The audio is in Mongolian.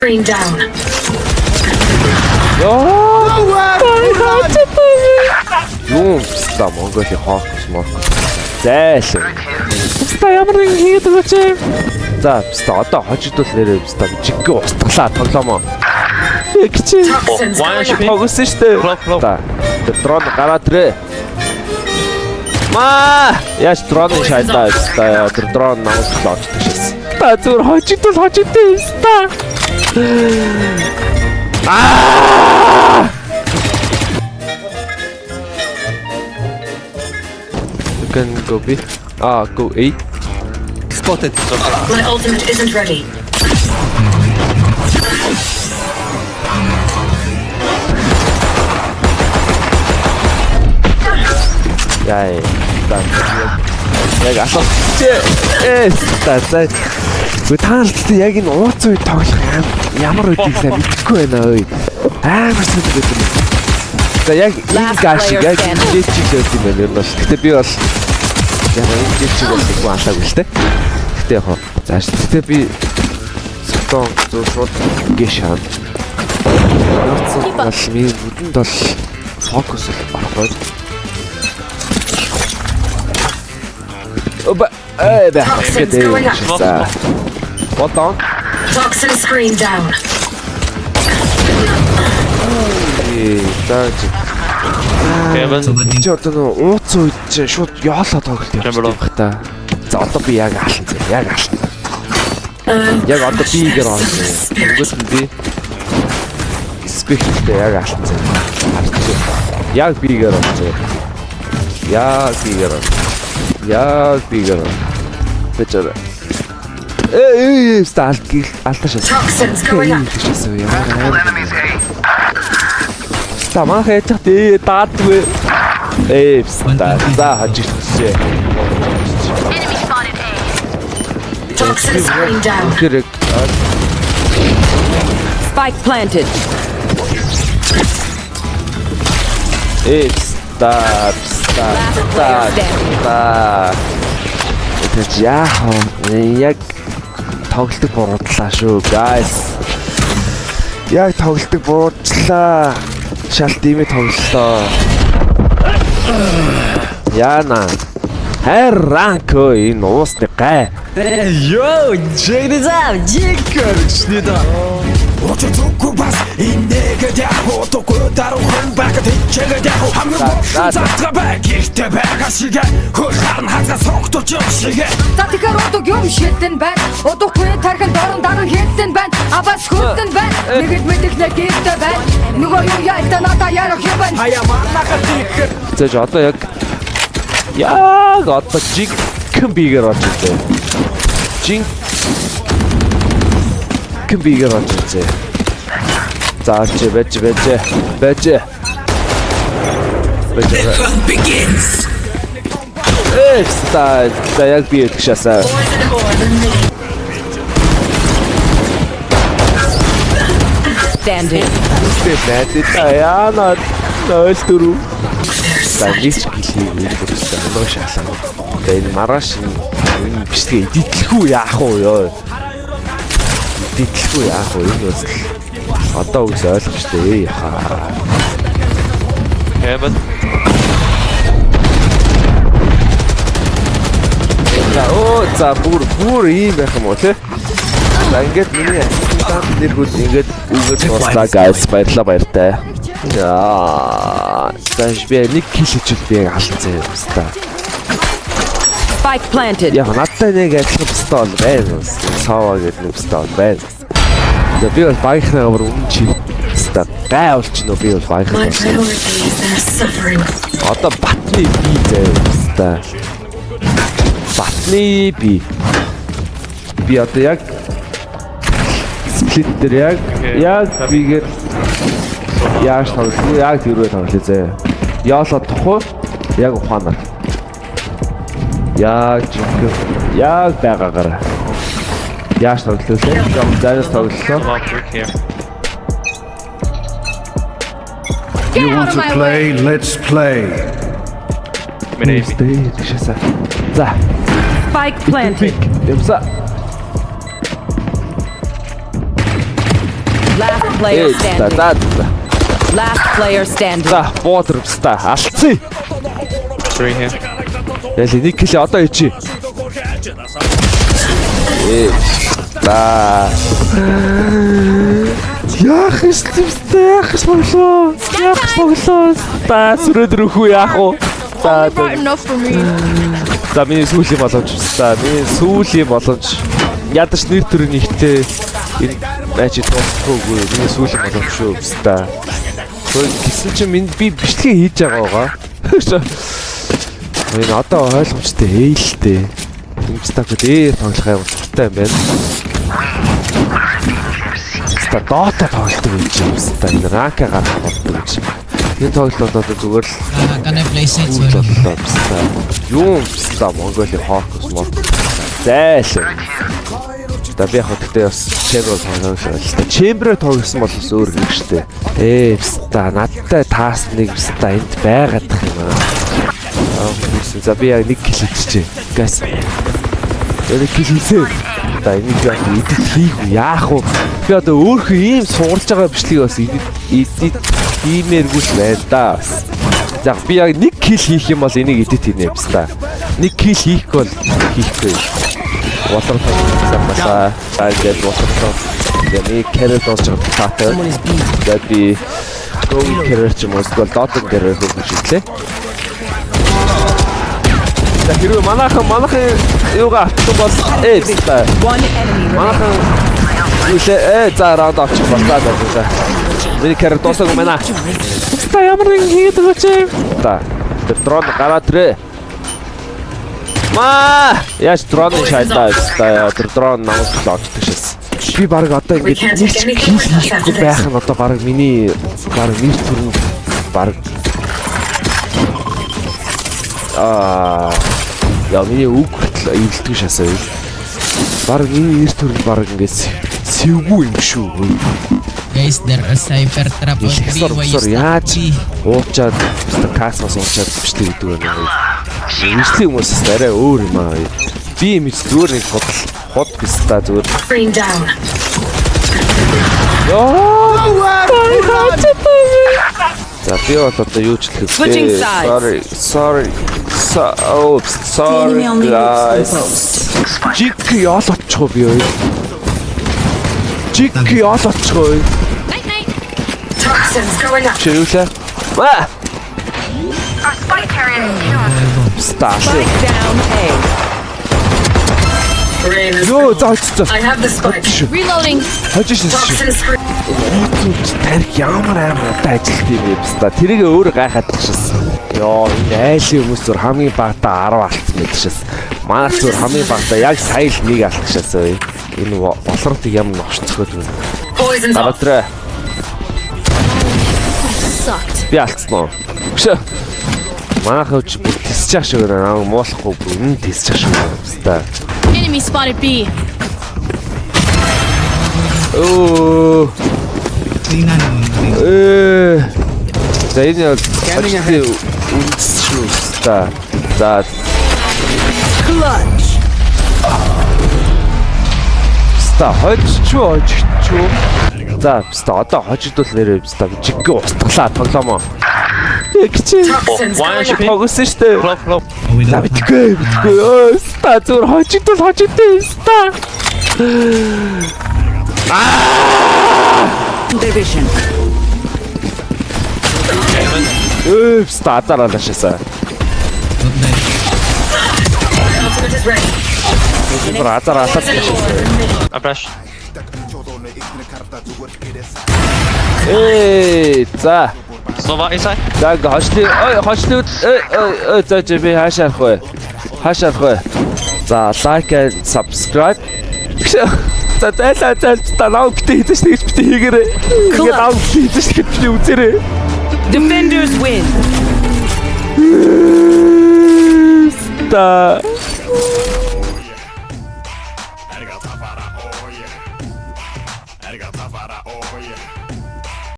Screen down. Юм ста Монголын хоокс моркос. Зайлшгүй. Ста ямар нэг хийдэг вэ чи? За ста одоо хожигдвол нэрээ ста жиггээ устгалаа тоглоомоо. Чи тогсон штэ. За дрон гараад ирээ. Маа яаш дрон шайдаа ста дрон намайг лоочдөг шээс. Та зүгээр хожигдвол ста. Can go B. Go A. Spotted. My ultimate isn't ready. Яа. Яг асуу. Та. Таалт яг энэ ууц үед тоглох ямар үдийг сайн мэдэхгүй байна ой. Амар зүйл гэдэг. За яг энэ гаш яг энэ чиг гэдэг юм байна ер нь. Гэтэ би бол яг энэ чиг бол их анхаагүй л те. Гэтэ яг зааш гэтэ би цотон шууд гişan. Бол ми бүдэнд бол фокус авахгүй. Оба баа. What down? Toxin screen down. Кевин чи одоо ууц үед чи шууд яолоо тоглолт явах та. За одоо би яг алсан зэ. Яг алсан. Яг одоо бигээр орсон. Өнгөс нь би спекттэй яг алсан зэ. Яг бигээр орсон. Яг бигээр. Бэчээр сталт алташаа. Toxins going up. Тамаа хэтэх даадгүй. За хажигчээ. Enemy spotted A. Toxin screen down. Тэр Spike planted. Stop. Это яг тоглолтог буруудлаа шүү, guys. Яг тоглолтог буруудлаа. Шал димэ тоглолоо. Яна. Хайранко энэ уусны гай. Йоо, жигдизав, жигкэрчний да. Очоцоку бас инегэ дяхо токо дарухан бакат чэгэ дяхо хамгу цатрабэ гихтэ бэгашигэ хөрхан хазга согточ шигэ. За тэгэхээр одоо юм шидэн байна. Удахгүй тархан дорон даран хэдэн байна. Абас хөдөн байна. Нэгд мэдэх нэг гихтэ байна. Нөгөө юу яалтаа надаа ярах юм байна. Хаяа маннахад их. Зэж одоо яг одоо жигхэн бигээр орж ирээ. Жигхэн бигээр орж ирээ. За чи бэж. Begins. Стайл яг би идэх шасаа. Standing. Яна нойл дөрөв. Загис гэлээ бүрсэн өнөө шалаа. Тэгээ маргааш энэ бичлэгээ эдитлэхүү яах вэ ёо. Эдитлэхүү яах вэ энэ бас одоо үс ойлгомжтой яхаа. Кевин. За бүр ийм байх юм уу те? За ингээд миний ассистент нэргүүд ингээд үгээр дууслаа guys баярлалаа. Яа, тааш би нэг кил хичээл би алцсан юм ста. Spike planted. Яг надтай нэг адилхан пистол байна. Сава гэдэг нэг пистол байна. Тэгээ би бол байхнаа өөр үнчи ста. Гай болчихно би бол My байхнаа. priorities are suffering. Одоо батны би заяа ста. Батны би. Би одоо яг сплиттер яг бигээр яаш тоглох яг тэрвээ тоглох зэ. Яалаа тохоо яг ухаанаар. Яг жинхэнэ яг байгаагаар. Яаш тоглох вэ? Зайнаас тоглолоо. You want to play? Let's play. За. Spike planted. Ямса. Last player standing. Last player standing. За, буудрамста алдсан. 3 here. Яли нэг кил одоо ичи. Да. Яах болоо. Та сүрээд рүүхүү яах вэ? Enough for me. За миний сүүлийн боломж. Ядаж нэр төрийн ихтэй энэ ажид тоосгүй миний сүүлийн боломж шүү та. Гэсэн чинь би бичлэгээ хийж байгаа. Энэ одоо ойлгомжтой ээлтэй. Имстагд тоглох юм дуртай юм байна. Ста дота тоглох гэж юм ста. Энэ рака гарах болдог гэж. Энэ тоглолт одоо зүгээр л Can I play Sage? юм ста Монголын хокус мод. Зээл. Та би яг гэхдээ бас чембер тоглож байна. Чембер тоглосон бол бас өөр юм штэ. Ста надтай таас нэг ста энд байгаад тах юм аа. За би яг нэг кил хийчихэ. Гайс. Яг кил хийсэ. Та энийг яг идэх хийх яах вэ? Би одоо өөрөө ийм суурж байгаа бичлэгийг бас идэх иймэргүй л байна да. За би яг нэг кил хийх юм бол энийг эдит хийнэ баста. Нэг кил хийхгүй бол хийхгүй. Water target water. Яны carrot болж байгаа таатай. Тэгээд би төвийн carrot ч юм уу эсвэл dot carrot гэж хэллээ. За хэрвээ манайхан юугаа авчих бол баста. One enemy. Манайхан үлээ за раунд авчих болтаа даа. Миний carrot дуусаагүй байна. Баста ямар нэг хийдэг вэ чи? Та дрон гараад ирээ. Яаш дрон шайдаа дрон намайг лоочдаг шээс. Би баг одоо ингэж нэг ч хийхгүй байх нь одоо баг миний баг нэр төрн баг яа миний үг хүртэл эвлдэг шасаа юу. Баг миний нэр төрн баг ингэж сэвгүй юм шүү. Guys, there are cyber trap on B. Why you stop B? Уучаад касмос уучаад бичдэг гэдэг байна. Нийслэлийн хүмүүсээс арай өөр юм аа. Би юм зүгээр нэг хот биста зүгээр. Screen down. За би бол одоо юу ч хэлэх Switching sides. Sorry guys. Чик яалаачихгүй би ой. Чик яалаачихгүй. Toxins going up. Чийлээ. Our spike carrier is tuned. Стас. Spike down A. Rain is Ёо cold. заач. I have the spike. Reloading. Хожиж шээ. Toxin screen. Тарих ямар амартай ажилт юм бэ баста. Тэрийг өөр гайхаад тагшсан. Ёо энэ айлын хүмүүс зур хамгийн багтаа 10 алдсан гэдэгшээс. Манай зур хамгийн багтаа яг сая л нэг алдчихсан. Энэ болротыг ямар новшцоход байна. Poison's off. Дараатраа. Би алдсан уу? Хөшөө. Манай хөвч бүр тисчих шиг байна. Муулахгүй бүр энэ тисчих шиг байна баста. Enemy spotted B. Оо. За энэ бол үндэс шүү та. За. Clutch. Ста хожчуу. За ста одоо хожигдвол нэрээ ста жиггээ устглаа тоглоомоо. Эгчээ. Toxins going up. Тогсон штэ. Flop. За битгүй. Өө ста зүр хожигдвол ста. Division. Ста дараалашаа. Ultimate is ready. I flash. За. Sova inside. За хочлоо. За би хаашаарах вэ? За like and subscribe. За та лав битээ хийж тэгж битээ хийгээрэй. Ингээд лав битээ хийж тэгж битээ үзээрэй. Defenders win. Та